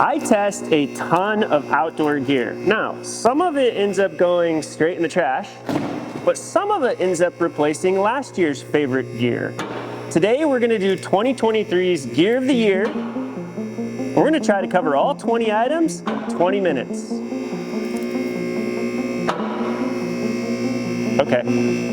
I test a ton of outdoor gear. Now, some of it ends up going straight in the trash, but some of it ends up replacing last year's favorite gear. Today, we're gonna do 2023's Gear of the Year. We're gonna try to cover all 20 items, 20 minutes. Okay.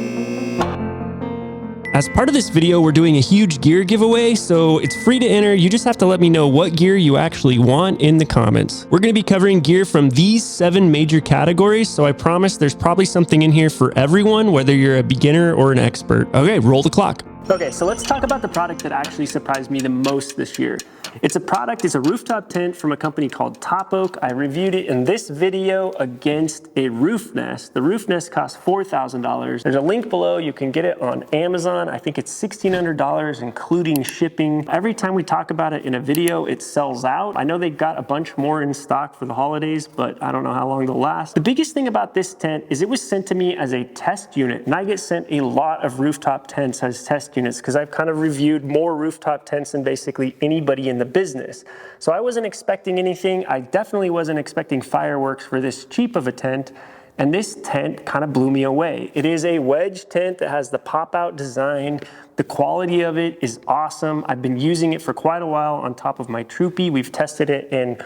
As part of this video, we're doing a huge gear giveaway, so it's free to enter. You just have to let me know what gear you actually want in the comments. We're going to be covering gear from these 7 major categories, so I promise there's probably something in here for everyone, whether you're a beginner or an expert. Okay, roll the clock. Okay, so let's talk about the product that actually surprised me the most this year. It's a rooftop tent from a company called Top Oak. I reviewed it in this video against a roof nest. The roof nest costs $4,000. There's a link below. You can get it on Amazon. I think it's $1,600, including shipping. Every time we talk about it in a video, it sells out. I know they've got a bunch more in stock for the holidays, but I don't know how long they'll last. The biggest thing about this tent is it was sent to me as a test unit, and I get sent a lot of rooftop tents as test units because I've kind of reviewed more rooftop tents than basically anybody in the business. So I wasn't expecting anything. I definitely wasn't expecting fireworks for this cheap of a tent, and this tent kind of blew me away. It is a wedge tent that has the pop-out design. The quality of it is awesome. I've been using it for quite a while on top of my Troopy. We've tested it in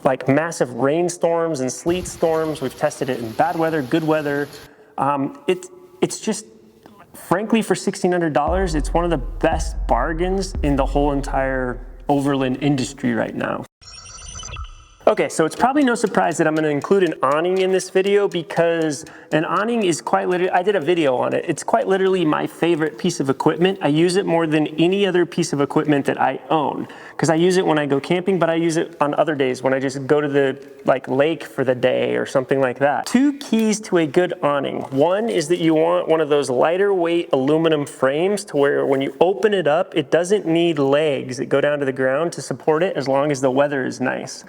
like massive rainstorms and sleet storms. We've tested it in bad weather, good weather. It's just, frankly, for $1,600, it's one of the best bargains in the whole entire Overland industry right now. Okay, so it's probably no surprise that I'm going to include an awning in this video because an awning is quite literally, I did a video on it. It's quite literally my favorite piece of equipment. I use it more than any other piece of equipment that I own because I use it when I go camping, but I use it on other days when I just go to the lake for the day or something like that. 2 keys to a good awning. One is that you want one of those lighter weight aluminum frames to where when you open it up, it doesn't need legs that go down to the ground to support it as long as the weather is nice.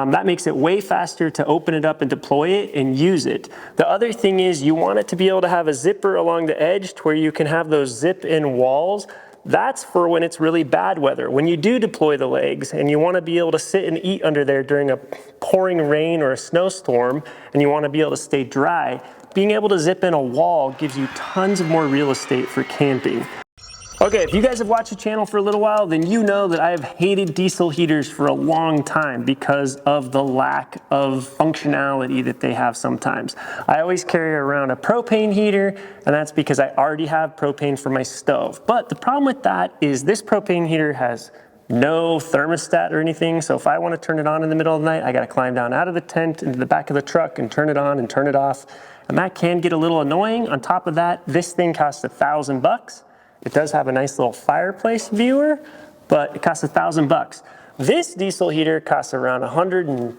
That makes it way faster to open it up and deploy it and use it. The other thing is you want it to be able to have a zipper along the edge to where you can have those zip-in walls. That's for when it's really bad weather. When you do deploy the legs and you want to be able to sit and eat under there during a pouring rain or a snowstorm and you want to be able to stay dry, being able to zip in a wall gives you tons of more real estate for camping. Okay, if you guys have watched the channel for a little while, then you know that I have hated diesel heaters for a long time because of the lack of functionality that they have sometimes. I always carry around a propane heater, and that's because I already have propane for my stove. But the problem with that is this propane heater has no thermostat or anything, so if I want to turn it on in the middle of the night, I got to climb down out of the tent into the back of the truck and turn it on and turn it off, and that can get a little annoying. On top of that, this thing costs $1,000. It does have a nice little fireplace viewer, but it costs $1,000. This diesel heater costs around $130,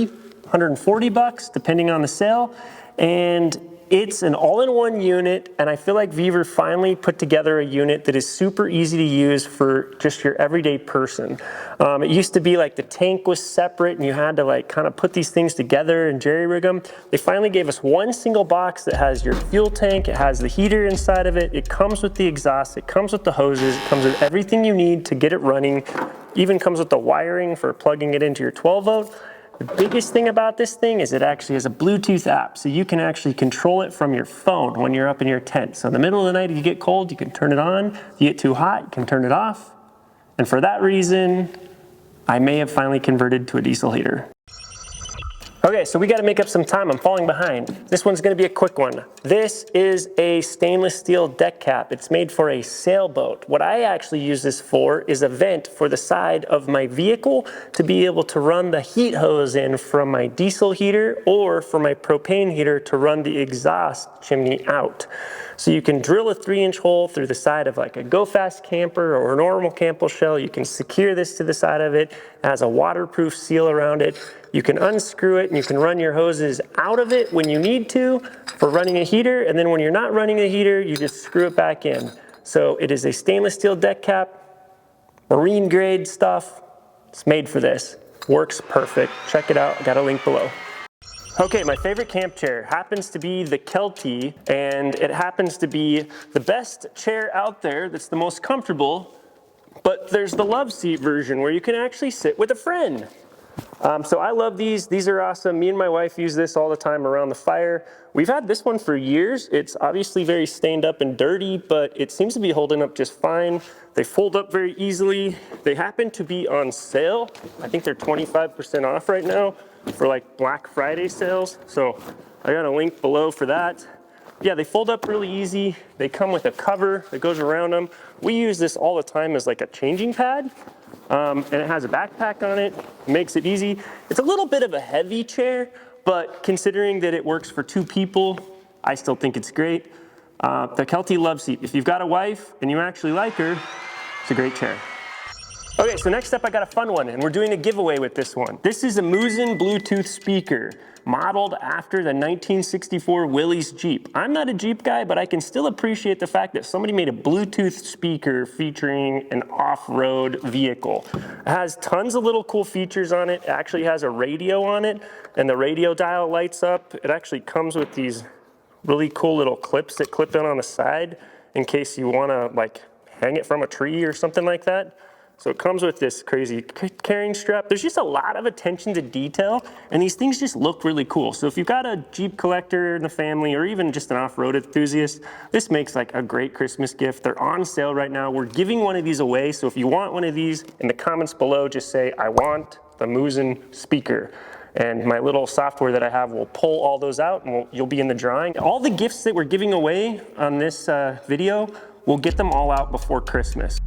$140, depending on the sale. And it's an all-in-one unit, and I feel like Weaver finally put together a unit that is super easy to use for just your everyday person. It used to be like the tank was separate and you had to like kind of put these things together and jerry-rig them. They finally gave us one single box that has your fuel tank, it has the heater inside of it, it comes with the exhaust, it comes with the hoses, it comes with everything you need to get it running, even comes with the wiring for plugging it into your 12-volt. The biggest thing about this thing is it actually has a Bluetooth app, so you can actually control it from your phone when you're up in your tent. So in the middle of the night, if you get cold, you can turn it on. If you get too hot, you can turn it off. And for that reason, I may have finally converted to a diesel heater. Okay, so we got to make up some time. I'm falling behind. This one's going to be a quick one. This is a stainless steel deck cap. It's made for a sailboat. What I actually use this for is a vent for the side of my vehicle to be able to run the heat hose in from my diesel heater or for my propane heater to run the exhaust chimney out. So you can drill a 3-inch hole through the side of like a Go Fast camper or a normal camper shell. You can secure this to the side of it. It has a waterproof seal around it. You can unscrew it and you can run your hoses out of it when you need to for running a heater. And then when you're not running a heater, you just screw it back in. So it is a stainless steel deck cap, marine grade stuff. It's made for this. Works perfect. Check it out. I got a link below. Okay, my favorite camp chair happens to be the Kelty, and it happens to be the best chair out there that's the most comfortable, but there's the love seat version where you can actually sit with a friend. So I love these. These are awesome. Me and my wife use this all the time around the fire. We've had this one for years. It's obviously very stained up and dirty, but it seems to be holding up just fine. They fold up very easily. They happen to be on sale. I think they're 25% off right now for like Black Friday sales. So I got a link below for that. Yeah, they fold up really easy. They come with a cover that goes around them. We use this all the time as like a changing pad. And it has a backpack on it, makes it easy. It's a little bit of a heavy chair, but considering that it works for 2 people, I still think it's great. The Kelty Love Seat, if you've got a wife and you actually like her, it's a great chair. Okay, so next up I got a fun one, and we're doing a giveaway with this one. This is a Musen Bluetooth speaker, modeled after the 1964 Willys Jeep. I'm not a Jeep guy, but I can still appreciate the fact that somebody made a Bluetooth speaker featuring an off-road vehicle. It has tons of little cool features on it. It actually has a radio on it, and the radio dial lights up. It actually comes with these really cool little clips that clip in on the side in case you wanna like hang it from a tree or something like that. So it comes with this crazy carrying strap. There's just a lot of attention to detail, and these things just look really cool. So if you've got a Jeep collector in the family, or even just an off-road enthusiast, this makes like a great Christmas gift. They're on sale right now. We're giving one of these away. So if you want one of these, in the comments below, just say, I want the Musen speaker. And my little software that I have will pull all those out, and you'll be in the drawing. All the gifts that we're giving away on this video, we'll get them all out before Christmas.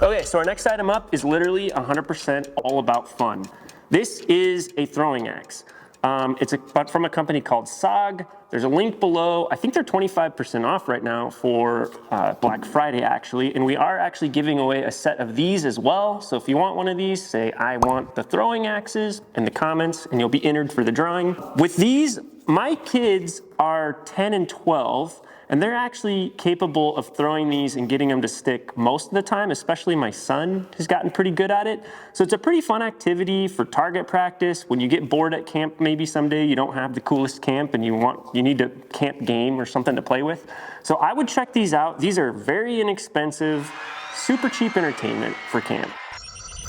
Okay, so our next item up is literally 100% all about fun. This is a throwing axe. It's from a company called SOG. There's a link below. I think they're 25% off right now for Black Friday, actually. And we are actually giving away a set of these as well. So if you want one of these, say, I want the throwing axes in the comments, and you'll be entered for the drawing. With these, my kids are 10 and 12. And they're actually capable of throwing these and getting them to stick most of the time, especially my son has gotten pretty good at it. So it's a pretty fun activity for target practice. When you get bored at camp, maybe someday you don't have the coolest camp and you need to camp game or something to play with. So I would check these out. These are very inexpensive, super cheap entertainment for camp.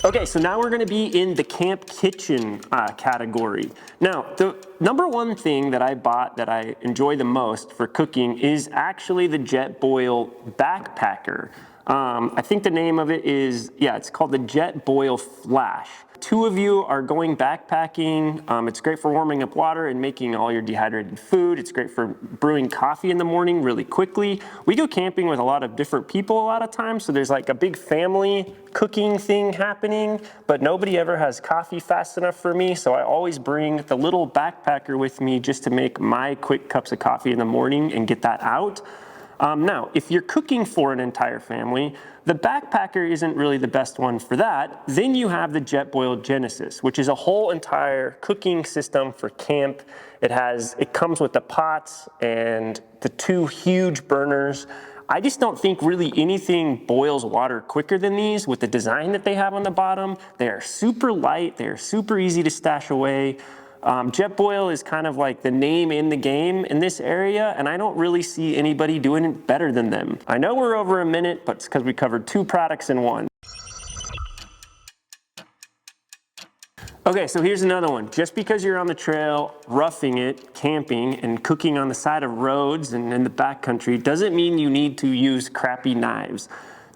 Okay, so now we're gonna be in the camp kitchen category. Now, the number one thing that I bought that I enjoy the most for cooking is actually the Jetboil Backpacker. I think the name of it is, yeah, it's called the Jetboil Flash. 2 of you are going backpacking. It's great for warming up water and making all your dehydrated food. It's great for brewing coffee in the morning really quickly. We go camping with a lot of different people a lot of times, so there's like a big family cooking thing happening, but nobody ever has coffee fast enough for me, so I always bring the little backpacker with me just to make my quick cups of coffee in the morning and get that out. Now, if you're cooking for an entire family, the backpacker isn't really the best one for that. Then you have the Jetboil Genesis, which is a whole entire cooking system for camp. It comes with the pots and the 2 huge burners. I just don't think really anything boils water quicker than these with the design that they have on the bottom. They are super light, they are super easy to stash away. Jetboil is kind of like the name in the game in this area, and I don't really see anybody doing it better than them. I know we're over a minute, but it's because we covered 2 products in one. Okay, so here's another one. Just because you're on the trail, roughing it, camping, and cooking on the side of roads and in the backcountry doesn't mean you need to use crappy knives.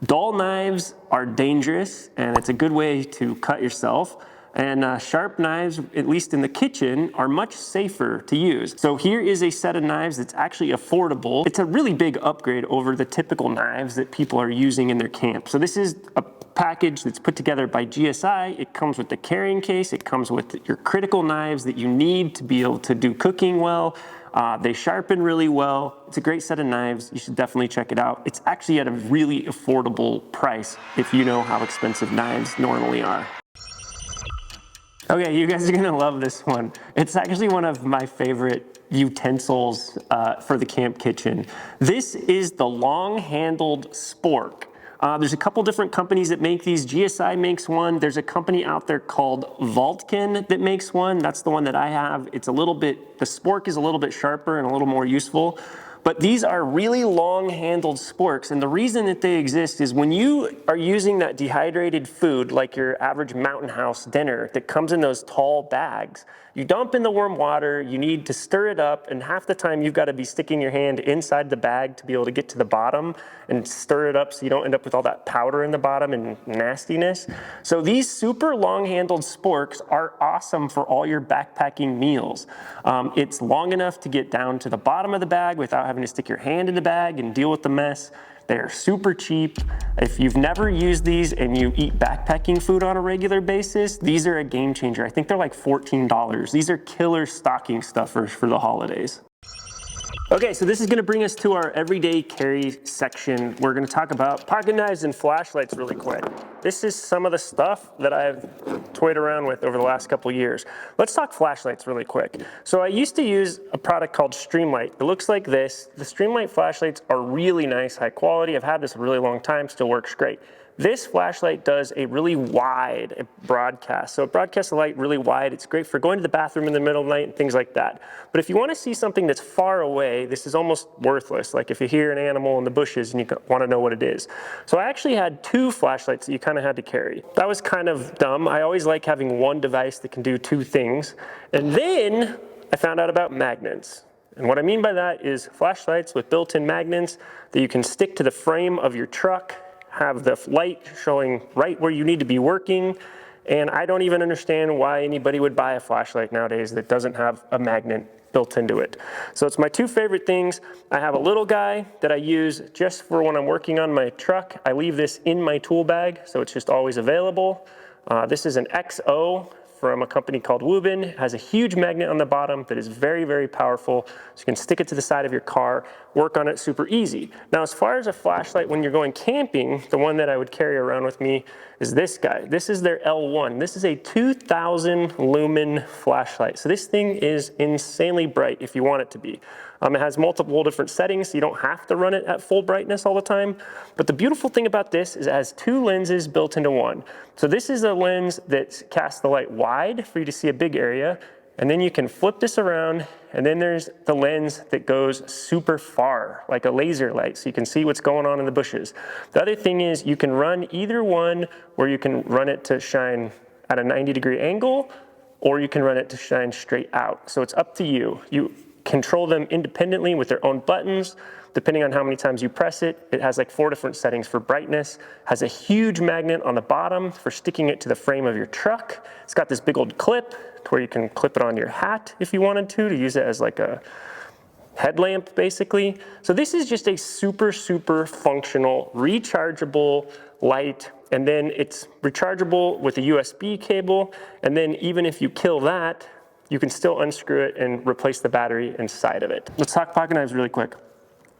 Dull knives are dangerous, and it's a good way to cut yourself. And sharp knives, at least in the kitchen, are much safer to use. So here is a set of knives that's actually affordable. It's a really big upgrade over the typical knives that people are using in their camp. So this is a package that's put together by GSI. It comes with the carrying case. It comes with your critical knives that you need to be able to do cooking well. They sharpen really well. It's a great set of knives. You should definitely check it out. It's actually at a really affordable price if you know how expensive knives normally are. Okay, you guys are gonna love this one. It's actually one of my favorite utensils for the camp kitchen. This is the long-handled spork. There's a couple different companies that make these. GSI makes one. There's a company out there called Vulcan that makes one. That's the one that I have. The spork is a little bit sharper and a little more useful. But these are really long-handled sporks, and the reason that they exist is when you are using that dehydrated food, like your average Mountain House dinner that comes in those tall bags, you dump in the warm water, you need to stir it up, and half the time you've got to be sticking your hand inside the bag to be able to get to the bottom and stir it up so you don't end up with all that powder in the bottom and nastiness. So these super long-handled sporks are awesome for all your backpacking meals. It's long enough to get down to the bottom of the bag without having to stick your hand in the bag and deal with the mess. They're super cheap. If you've never used these and you eat backpacking food on a regular basis, these are a game changer. I think they're like $14. These are killer stocking stuffers for the holidays. Okay, so this is gonna bring us to our everyday carry section. We're gonna talk about pocket knives and flashlights really quick. This is some of the stuff that I've toyed around with over the last couple of years. Let's talk flashlights really quick. So I used to use a product called Streamlight. It looks like this. The Streamlight flashlights are really nice, high quality. I've had this a really long time, still works great. This flashlight does a really wide broadcast. So it broadcasts the light really wide. It's great for going to the bathroom in the middle of the night and things like that. But if you want to see something that's far away, this is almost worthless. Like if you hear an animal in the bushes and you want to know what it is. So I actually had two flashlights that you kind of had to carry. That was kind of dumb. I always like having one device that can do two things. And then I found out about magnets. And what I mean by that is flashlights with built-in magnets that you can stick to the frame of your truck, have the light showing right where you need to be working. And I don't even understand why anybody would buy a flashlight nowadays that doesn't have a magnet built into it. So it's my two favorite things. I have a little guy that I use just for when I'm working on my truck. I leave this in my tool bag, so it's just always available. This is an XO from a company called Woobin. It has a huge magnet on the bottom that is very, very powerful. So you can stick it to the side of your car, work on it super easy. Now, as far as a flashlight, when you're going camping, the one that I would carry around with me is this guy. This is their L1. This is a 2000 lumen flashlight. So this thing is insanely bright if you want it to be. It has multiple different settings, so you don't have to run it at full brightness all the time. But the beautiful thing about this is it has two lenses built into one. So this is a lens that casts the light wide for you to see a big area, and then you can flip this around, and then there's the lens that goes super far, like a laser light, so you can see what's going on in the bushes. The other thing is you can run either one, where you can run it to shine at a 90-degree angle, or you can run it to shine straight out. So it's up to you. You control them independently with their own buttons. Depending on how many times you press it, it has like 4 different settings for brightness, has a huge magnet on the bottom for sticking it to the frame of your truck. It's got this big old clip to where you can clip it on your hat if you wanted to use it as like a headlamp basically. So this is just a super, super functional, rechargeable light. And then it's rechargeable with a USB cable. And then even if you kill that, you can still unscrew it and replace the battery inside of it. Let's talk pocket knives really quick.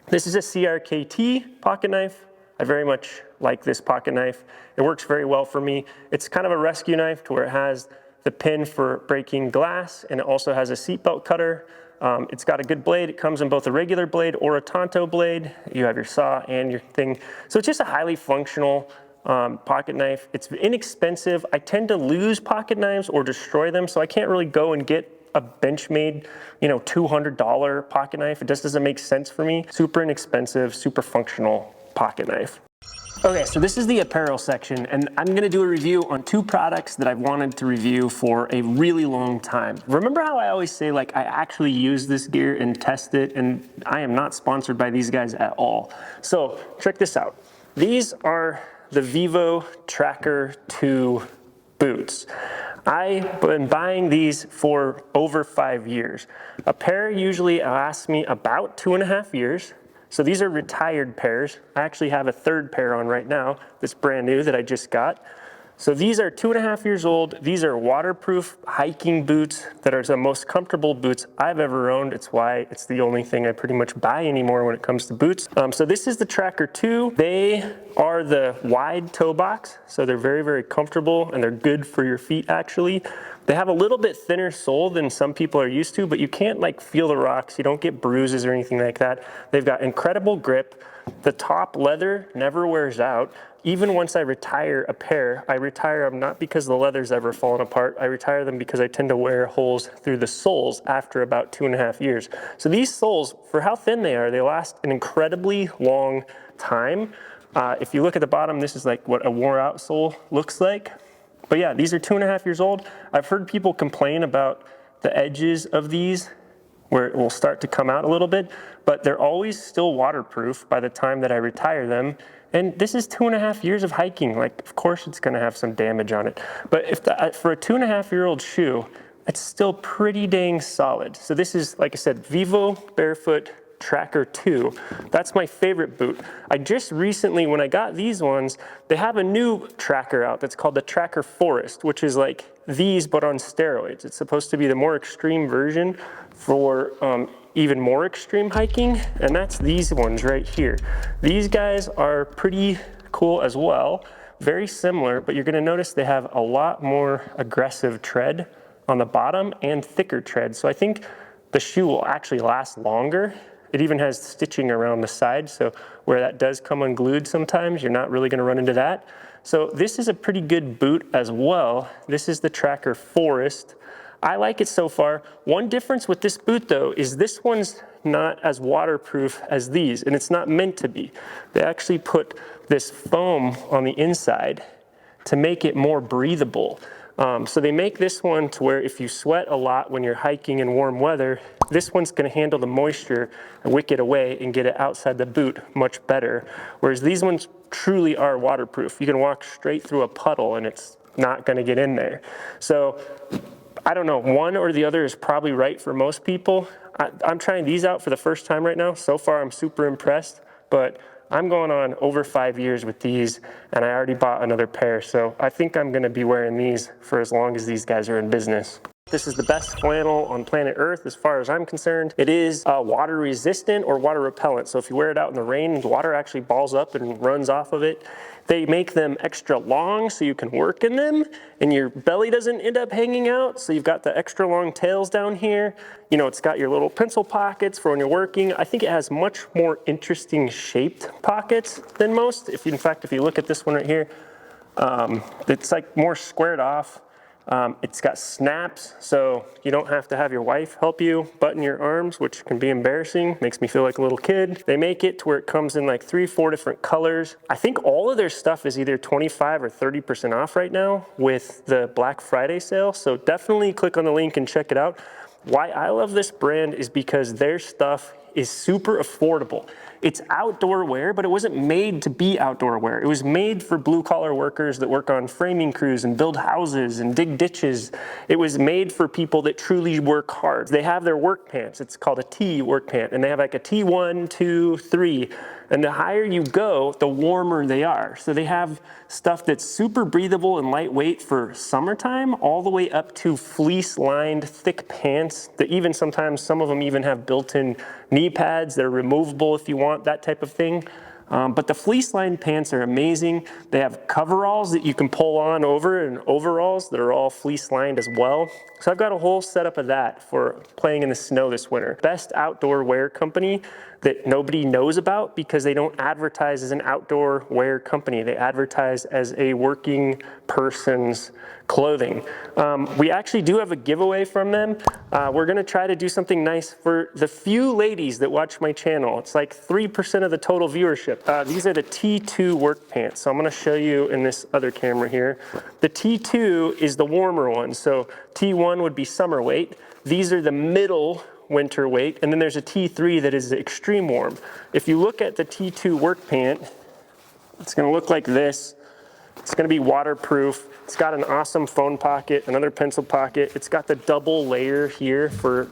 This is a CRKT pocket knife. I very much like this pocket knife. It works very well for me. It's kind of a rescue knife to where it has the pin for breaking glass, and it also has a seatbelt cutter. It's got a good blade. It comes in both a regular blade or a Tonto blade. You have your saw and your thing. So it's just a highly functional pocket knife. It's inexpensive. I tend to lose pocket knives or destroy them, so I can't really go and get a Benchmade, $200 pocket knife. It just doesn't make sense for me. Super inexpensive, super functional pocket knife. Okay, so this is the apparel section, and I'm gonna do a review on 2 products that I've wanted to review for a really long time. Remember how I always say, like, I actually use this gear and test it, and I am not sponsored by these guys at all. So check this out. These are the Vivo Tracker 2 boots. I've been buying these for over 5 years. A pair usually lasts me about 2.5 years. So these are retired pairs. I actually have a 3rd pair on right now that's brand new that I just got. So these are 2.5 years old. These are waterproof hiking boots that are the most comfortable boots I've ever owned. It's why it's the only thing I pretty much buy anymore when it comes to boots. So this is the Tracker 2. They are the wide toe box, so they're very, very comfortable, and they're good for your feet actually. They have a little bit thinner sole than some people are used to, but you can't like feel the rocks. You don't get bruises or anything like that. They've got incredible grip. The top leather never wears out. even once I retire a pair, I retire them not because the leather's ever fallen apart. I retire them because I tend to wear holes through the soles after about 2.5 years. So these soles, for how thin they are, they last an incredibly long time. If you look at the bottom, this is like what a wore out sole looks like. But yeah, these are 2.5 years old. I've heard people complain about the edges of these where it will start to come out a little bit, but they're always still waterproof by the time that I retire them. And this is 2.5 years of hiking. Like, of course it's gonna have some damage on it. But if for a 2.5-year-old shoe, it's still pretty dang solid. So this is, like I said, Vivo Barefoot Tracker 2. That's my favorite boot. I just recently, when I got these ones, they have a new tracker out that's called the Tracker Forest, which is like these but on steroids. It's supposed to be the more extreme version for even more extreme hiking, and that's these ones right here. These guys are pretty cool as well, very similar, but you're gonna notice they have a lot more aggressive tread on the bottom and thicker tread. So I think the shoe will actually last longer. It even has stitching around the side, so where that does come unglued sometimes, you're not really gonna run into that. So this is a pretty good boot as well. This is the Tracker Forest. I like it so far. One difference with this boot though is this one's not as waterproof as these, and it's not meant to be. They actually put this foam on the inside to make it more breathable. So they make this one to where if you sweat a lot when you're hiking in warm weather, this one's gonna handle the moisture and wick it away and get it outside the boot much better. Whereas these ones truly are waterproof. You can walk straight through a puddle and it's not gonna get in there. So I don't know, one or the other is probably right for most people. I'm trying these out for the first time right now. So far I'm super impressed, but I'm going on over 5 years with these, and I already bought another pair, so I think I'm gonna be wearing these for as long as these guys are in business. This is the best flannel on planet Earth as far as I'm concerned. It is water resistant or water repellent, so if you wear it out in the rain, the water actually balls up and runs off of it. They make them extra long so you can work in them and your belly doesn't end up hanging out. So you've got the extra long tails down here. You know, it's got your little pencil pockets for when you're working. I think it has much more interesting shaped pockets than most. In fact, if you look at this one right here, it's like more squared off. It's got snaps, so you don't have to have your wife help you button your arms, which can be embarrassing. Makes me feel like a little kid. They make it to where it comes in like 3-4 different colors. I think all of their stuff is either 25 or 30% off right now with the Black Friday sale. So definitely click on the link and check it out. Why I love this brand is because their stuff is super affordable. It's outdoor wear, but it wasn't made to be outdoor wear. It was made for blue collar workers that work on framing crews and build houses and dig ditches. It was made for people that truly work hard. They have their work pants. It's called a T work pant, and they have like a T1, 2, 3. And the higher you go, the warmer they are. So they have stuff that's super breathable and lightweight for summertime, all the way up to fleece-lined thick pants that even sometimes, some of them even have built-in knee pads that are removable if you want, that type of thing. But the fleece-lined pants are amazing. They have coveralls that you can pull on over and overalls that are all fleece-lined as well. So I've got a whole setup of that for playing in the snow this winter. Best outdoor wear company that nobody knows about because they don't advertise as an outdoor wear company. They advertise as a working person's clothing. We actually do have a giveaway from them. We're gonna try to do something nice for the few ladies that watch my channel. It's like 3% of the total viewership. These are the T2 work pants. So I'm gonna show you in this other camera here. The T2 is the warmer one. So T1 would be summer weight. These are the middle winter weight, and then there's a T3 that is extreme warm. If you look at the T2 work pant, it's gonna look like this. It's gonna be waterproof. It's got an awesome phone pocket, another pencil pocket. It's got the double layer here for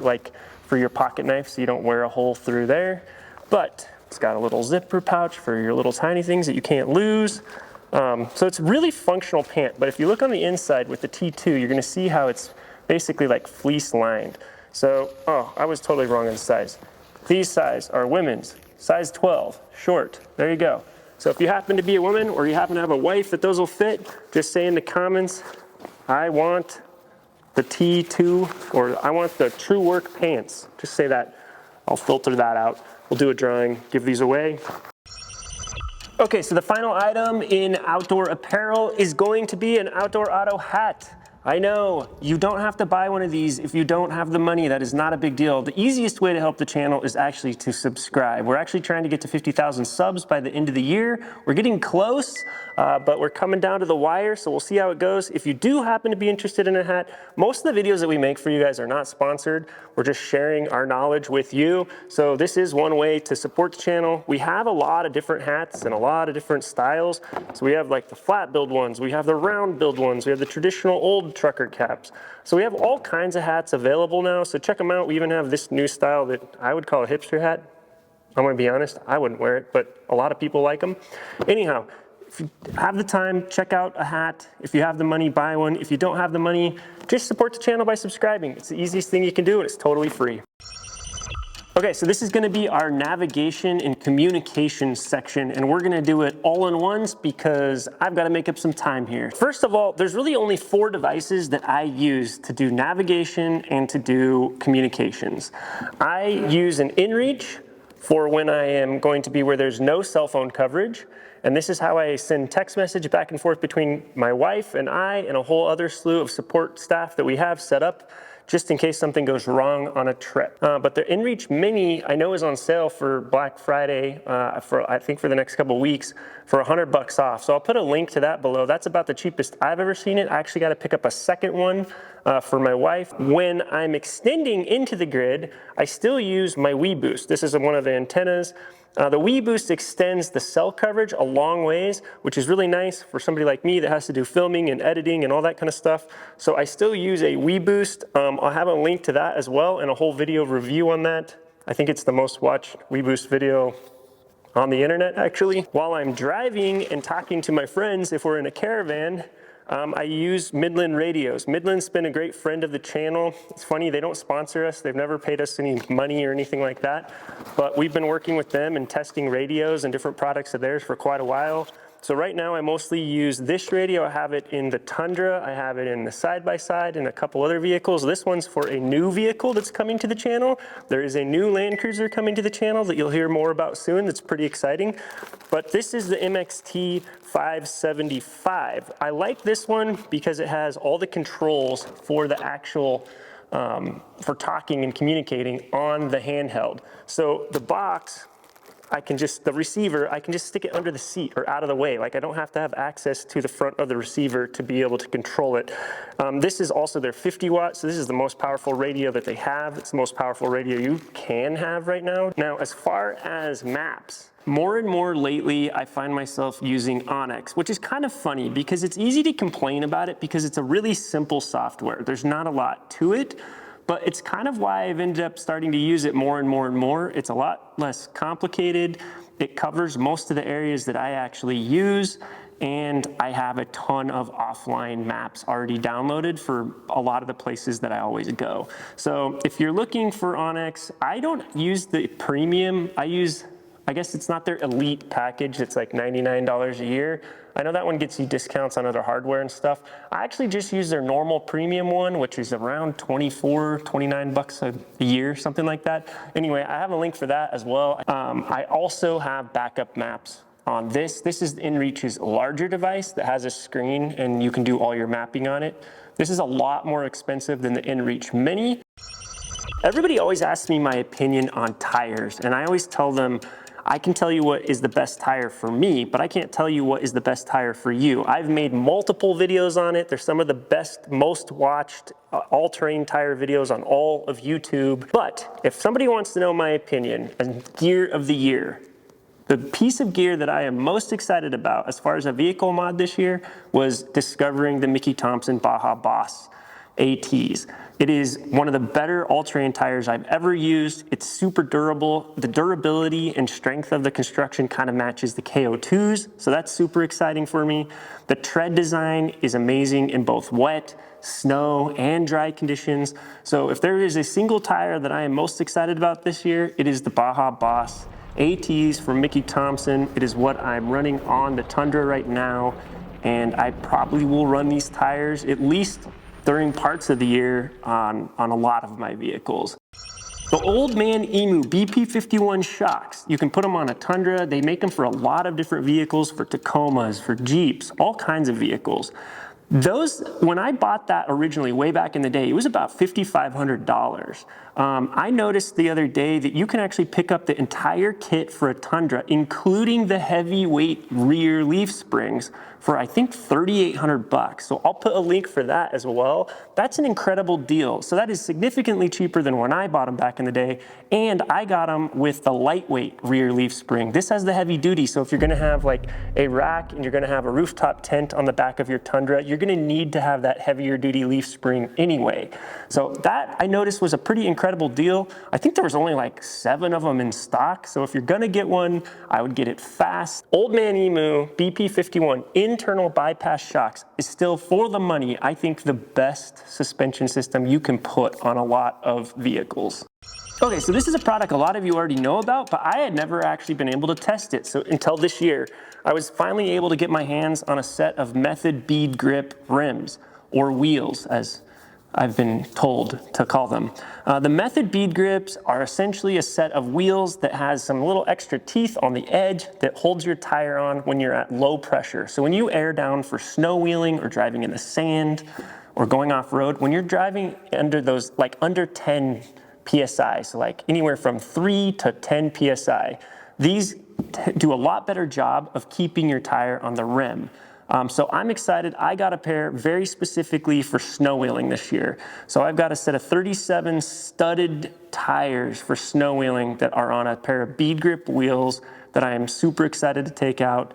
your pocket knife so you don't wear a hole through there. But it's got a little zipper pouch for your little tiny things that you can't lose. So it's a really functional pant, but if you look on the inside with the T2, you're gonna see how it's basically like fleece lined. So, I was totally wrong on the size. These size are women's, size 12, short, there you go. So if you happen to be a woman or you happen to have a wife that those will fit, just say in the comments, I want the T2 or I want the True Work pants. Just say that, I'll filter that out. We'll do a drawing, give these away. Okay, so the final item in outdoor apparel is going to be an outdoor auto hat. I know, you don't have to buy one of these if you don't have the money. That is not a big deal. The easiest way to help the channel is actually to subscribe. We're actually trying to get to 50,000 subs by the end of the year. We're getting close, but we're coming down to the wire, so we'll see how it goes. If you do happen to be interested in a hat, most of the videos that we make for you guys are not sponsored. We're just sharing our knowledge with you. So this is one way to support the channel. We have a lot of different hats and a lot of different styles. So we have like the flat build ones, we have the round build ones, we have the traditional old trucker caps. So we have all kinds of hats available now, so check them out. We even have this new style that I would call a hipster hat. I'm gonna be honest, I wouldn't wear it, but a lot of people like them. Anyhow, if you have the time, check out a hat. If you have the money, buy one. If you don't have the money, just support the channel by subscribing. It's the easiest thing you can do, and it's totally free. Okay, so this is gonna be our navigation and communication section, and we're gonna do it all in once because I've gotta make up some time here. First of all, there's really only 4 devices that I use to do navigation and to do communications. I use an inReach for when I am going to be where there's no cell phone coverage, and this is how I send text message back and forth between my wife and I and a whole other slew of support staff that we have set up just in case something goes wrong on a trip. But the inReach Mini I know is on sale for Black Friday, I think for the next couple weeks, for $100 off. So I'll put a link to that below. That's about the cheapest I've ever seen it. I actually got to pick up a second one for my wife. When I'm extending into the grid, I still use my WeBoost. This is one of the antennas. The WeBoost extends the cell coverage a long ways, which is really nice for somebody like me that has to do filming and editing and all that kind of stuff. So I still use a WeBoost. I'll have a link to that as well and a whole video review on that. I think it's the most watched WeBoost video on the internet, actually. While I'm driving and talking to my friends, if we're in a caravan, I use Midland radios. Midland's been a great friend of the channel. It's funny, they don't sponsor us. They've never paid us any money or anything like that. But we've been working with them and testing radios and different products of theirs for quite a while. So right now I mostly use this radio. I have it in the Tundra. I have it in the side-by-side and a couple other vehicles. This one's for a new vehicle that's coming to the channel. There is a new Land Cruiser coming to the channel that you'll hear more about soon. That's pretty exciting. But this is the MXT 575. I like this one because it has all the controls for the actual for talking and communicating on the handheld. So the box, the receiver, I can just stick it under the seat or out of the way. Like I don't have to have access to the front of the receiver to be able to control it. This is also their 50 watt, so this is the most powerful radio that they have. It's the most powerful radio you can have right now. Now, as far as maps, more and more lately, I find myself using Onyx, which is kind of funny because it's easy to complain about it because it's a really simple software. There's not a lot to it. But it's kind of why I've ended up starting to use it more and more and more. It's a lot less complicated. It covers most of the areas that I actually use, and I have a ton of offline maps already downloaded for a lot of the places that I always go. So if you're looking for Onyx, I don't use the premium. I guess it's not their elite package. It's like $99 a year. I know that one gets you discounts on other hardware and stuff. I actually just use their normal premium one, which is around 24, 29 bucks a year, something like that. Anyway, I have a link for that as well. I also have backup maps on this. This is inReach's larger device that has a screen and you can do all your mapping on it. This is a lot more expensive than the inReach Mini. Everybody always asks me my opinion on tires, and I always tell them, I can tell you what is the best tire for me, but I can't tell you what is the best tire for you. I've made multiple videos on it. They're some of the best, most watched all-terrain tire videos on all of YouTube. But if somebody wants to know my opinion on gear of the year, the piece of gear that I am most excited about as far as a vehicle mod this year was discovering the Mickey Thompson Baja Boss ATs. It is one of the better all-terrain tires I've ever used. It's super durable. The durability and strength of the construction kind of matches the KO2s, so that's super exciting for me. The tread design is amazing in both wet, snow, and dry conditions. So if there is a single tire that I am most excited about this year, it is the Baja Boss ATs from Mickey Thompson. It is what I'm running on the Tundra right now, and I probably will run these tires at least during parts of the year on a lot of my vehicles. The Old Man Emu BP51 shocks. You can put them on a Tundra. They make them for a lot of different vehicles, for Tacomas, for Jeeps, all kinds of vehicles. Those, when I bought that originally way back in the day, it was about $5,500. I noticed the other day that you can actually pick up the entire kit for a Tundra, including the heavyweight rear leaf springs, for I think $3,800. So I'll put a link for that as well. That's an incredible deal. So that is significantly cheaper than when I bought them back in the day. And I got them with the lightweight rear leaf spring. This has the heavy duty. So if you're gonna have like a rack and you're gonna have a rooftop tent on the back of your Tundra, you're gonna need to have that heavier duty leaf spring anyway. So that I noticed was a pretty incredible deal. I think there was only like 7 of them in stock. So if you're gonna get one, I would get it fast. Old Man Emu BP51 internal bypass shocks is still, for the money, I think the best suspension system you can put on a lot of vehicles. Okay, so this is a product a lot of you already know about, but I had never actually been able to test it. So until this year, I was finally able to get my hands on a set of Method bead grip rims, or wheels, as I've been told to call them. The Method bead grips are essentially a set of wheels that has some little extra teeth on the edge that holds your tire on when you're at low pressure. So when you air down for snow wheeling or driving in the sand or going off road, when you're driving under those, like under 10 PSI, so like anywhere from 3 to 10 PSI, these do a lot better job of keeping your tire on the rim. So I'm excited. I got a pair very specifically for snow wheeling this year. So I've got a set of 37 studded tires for snow wheeling that are on a pair of bead grip wheels that I am super excited to take out.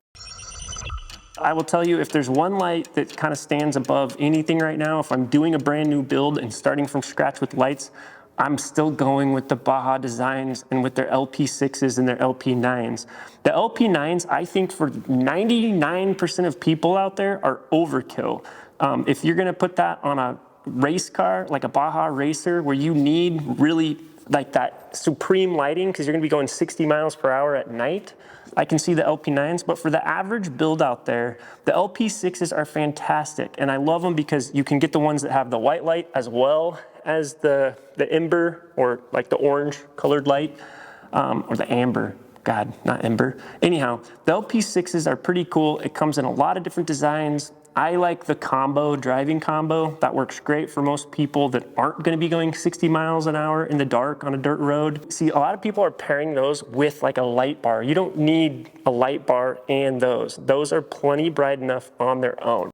I will tell you, if there's one light that kind of stands above anything right now, if I'm doing a brand new build and starting from scratch with lights, I'm still going with the Baja Designs and with their LP6s and their LP9s. The LP9s, I think for 99% of people out there, are overkill. If you're gonna put that on a race car, like a Baja Racer, where you need really like that supreme lighting, because you're gonna be going 60 miles per hour at night, I can see the LP9s, but for the average build out there, the LP6s are fantastic. And I love them because you can get the ones that have the white light as well as the ember, or like the orange colored light, or the amber. God, not ember. Anyhow, the LP6s are pretty cool. It comes in a lot of different designs. I like the combo, driving combo. That works great for most people that aren't gonna be going 60 miles an hour in the dark on a dirt road. See, a lot of people are pairing those with like a light bar. You don't need a light bar and those. Those are plenty bright enough on their own.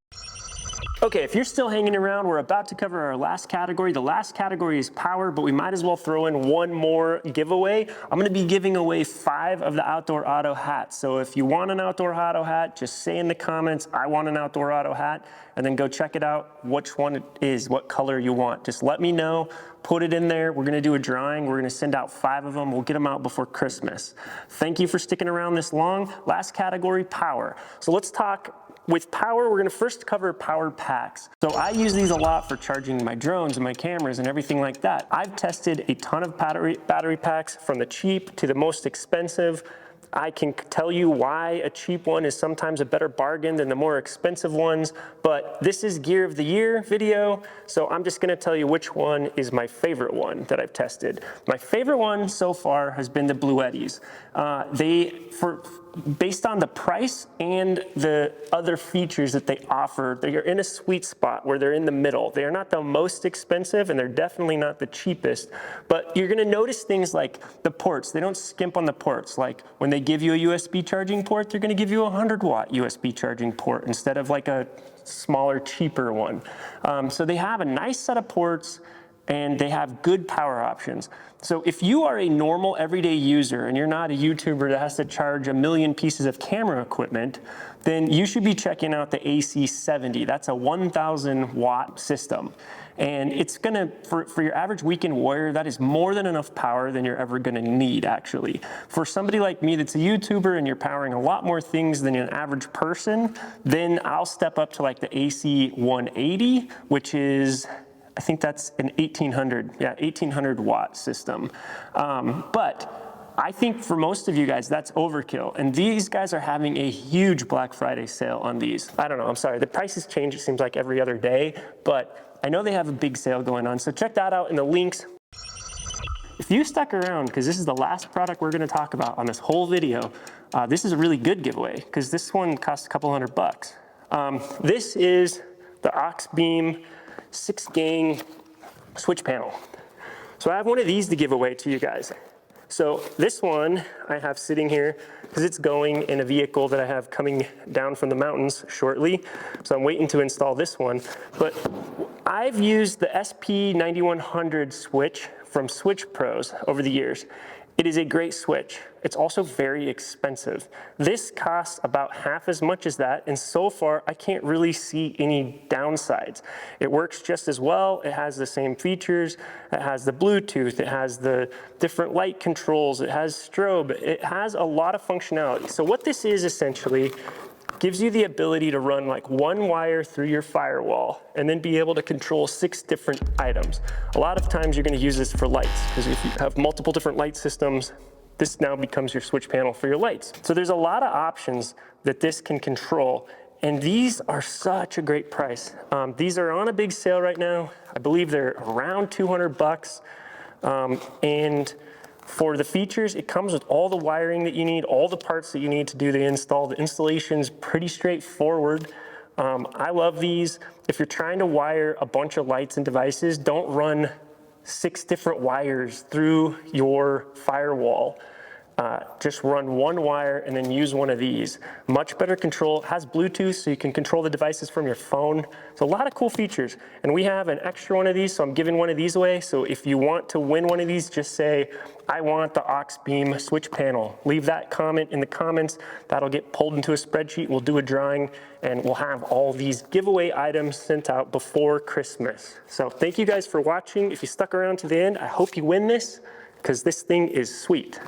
Okay, if you're still hanging around, we're about to cover our last category. The last category is power, but we might as well throw in one more giveaway. I'm gonna be giving away 5 of the Outdoor Auto hats. So if you want an Outdoor Auto hat, just say in the comments, I want an Outdoor Auto hat, and then go check it out, which one it is, what color you want. Just let me know, put it in there. We're gonna do a drawing. We're gonna send out 5 of them. We'll get them out before Christmas. Thank you for sticking around this long. Last category, power. So let's talk. With power, we're gonna first cover power packs. So I use these a lot for charging my drones and my cameras and everything like that. I've tested a ton of battery packs, from the cheap to the most expensive. I can tell you why a cheap one is sometimes a better bargain than the more expensive ones, but this is Gear of the Year video, so I'm just gonna tell you which one is my favorite one that I've tested. My favorite one so far has been the Bluettis. Based on the price and the other features that they offer, they are in a sweet spot where they're in the middle. They are not the most expensive, and they're definitely not the cheapest, but you're gonna notice things like the ports. They don't skimp on the ports. Like when they give you a USB charging port, they're gonna give you a 100-watt USB charging port instead of like a smaller, cheaper one. So they have a nice set of ports, and they have good power options. So if you are a normal everyday user and you're not a YouTuber that has to charge a million pieces of camera equipment, then you should be checking out the AC70. That's a 1,000-watt system. And it's gonna, for your average weekend warrior, that is more than enough power than you're ever gonna need, actually. For somebody like me that's a YouTuber and you're powering a lot more things than an average person, then I'll step up to like the AC180, which is, I think that's an 1800 watt system. But I think for most of you guys, that's overkill. And these guys are having a huge Black Friday sale on these. I don't know, I'm sorry, the prices change, it seems like every other day, but I know they have a big sale going on. So check that out in the links. if you stuck around, because this is the last product we're gonna talk about on this whole video, this is a really good giveaway because this one costs a couple $100. This is the Ox Beam 6-gang switch panel. So I have one of these to give away to you guys. So this one I have sitting here because it's going in a vehicle that I have coming down from the mountains shortly. So I'm waiting to install this one. But I've used the SP9100 switch from Switch Pros over the years. It is a great switch. It's also very expensive. This costs about half as much as that, and so far I can't really see any downsides. It works just as well. It has the same features. It has the Bluetooth. It has the different light controls. It has strobe. It has a lot of functionality. So what this is essentially gives you the ability to run like one wire through your firewall and then be able to control 6 different items. A lot of times you're going to use this for lights because if you have multiple different light systems, this now becomes your switch panel for your lights. So there's a lot of options that this can control, and these are such a great price. These are on a big sale right now. I believe they're around $200, and for the features, it comes with all the wiring that you need, all the parts that you need to do the install. The installation's pretty straightforward. I love these. If you're trying to wire a bunch of lights and devices, don't run 6 different wires through your firewall. Just run one wire and then use one of these. Much better control. It has Bluetooth, so you can control the devices from your phone. It's a lot of cool features. And we have an extra one of these, so I'm giving one of these away. So if you want to win one of these, just say, I want the Ox Beam switch panel. Leave that comment in the comments. That'll get pulled into a spreadsheet. We'll do a drawing, and we'll have all these giveaway items sent out before Christmas. So thank you guys for watching. If you stuck around to the end, I hope you win this, because this thing is sweet.